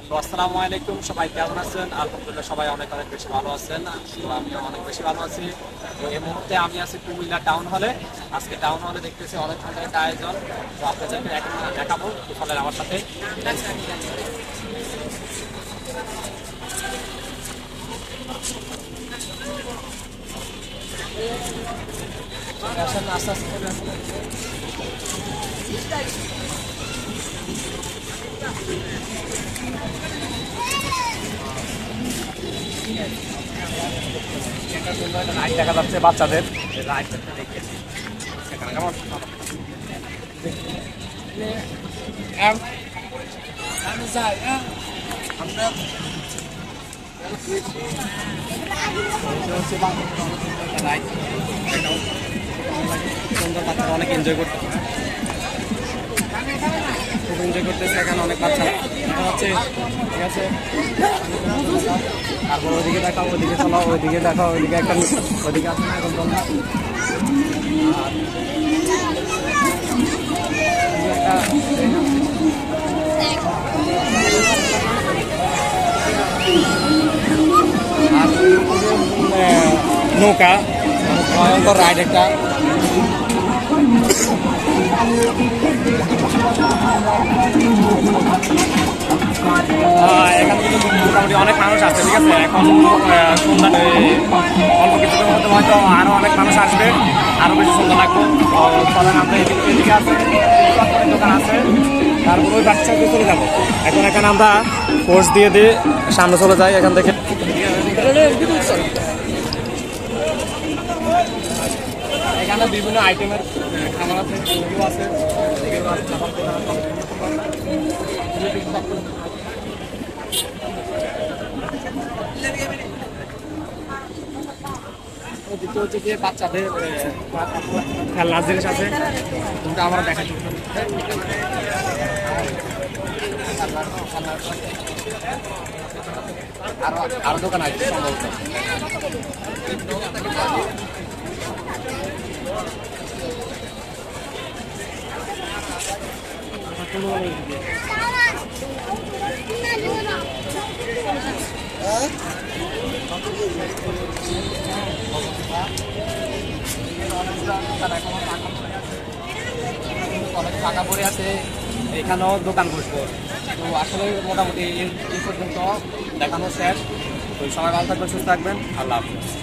তো আসসালামু আলাইকুম, সবাই কেমন আছেন? আলহামদুলিল্লাহ সবাই অনেক অনেক বেশি ভালো আছেন। তো আমিও অনেক বেশি ভালো আছি। তো এই মুহূর্তে আমি আছি কুমিল্লা টাউন হলে। আজকে টাউন হলে দেখতেছি অনেক সুন্দর একটা আয়োজন। তো আপনাদেরকে এখন দেখাবো, তো চলেন আমার সাথে। আসেন, আস্তে আস্তে চলে আসেন। একটা সুন্দর একটা রাইড দেখা যাচ্ছে বাচ্চাদের। এই রাইডটা দেখে সেখানে কেমন আমরা সুন্দর বাচ্চারা অনেক এনজয় করতেছে, খুব এনজয় করতেছে এখানে অনেক বাচ্চা হচ্ছে। ঠিক আছে, তারপর ওইদিকে দেখাও, ওইদিকে চলো, ওইদিকে দেখাও, ওইদিকে একটা ওইদিকে আসে না এখন বললাম। নৌকা ভয়ঙ্কর রাইড একটা। এখানে কিন্তু মোটামুটি অনেক মানুষ আছে। ঠিক আছে, এখন সন্ধ্যা অল্প কিছুদিনের মধ্যে হয়তো আরো অনেক মানুষ আসবে, আরো বেশি সুন্দর লাগবে। চলেন আমরা এদিকে আছে দোকান আছে, তারপর ওই বাচ্চাকে চলে যাবো। এখন এখানে আমরা কোর্স দিয়ে সামনে চলে যাই এখান থেকে। এখানে বিভিন্ন আইটেমের খাবার আছে, আছে দ্বিতীয় হচ্ছে যে বাচ্চাদের খেলনার জিনিস আছে, কিন্তু আমরা দেখাচ্ছি। আরো দোকান আছে সম্ভবত। অনেক ফাঁকা পড়ে আছে, এখানেও দোকান বসবো। তো আসলে মোটামুটি এই পর্যন্ত দেখানো শেষ। তো সবাই ভালো থাকবেন, সুস্থ থাকবেন, আল্লাহ হাফেজ।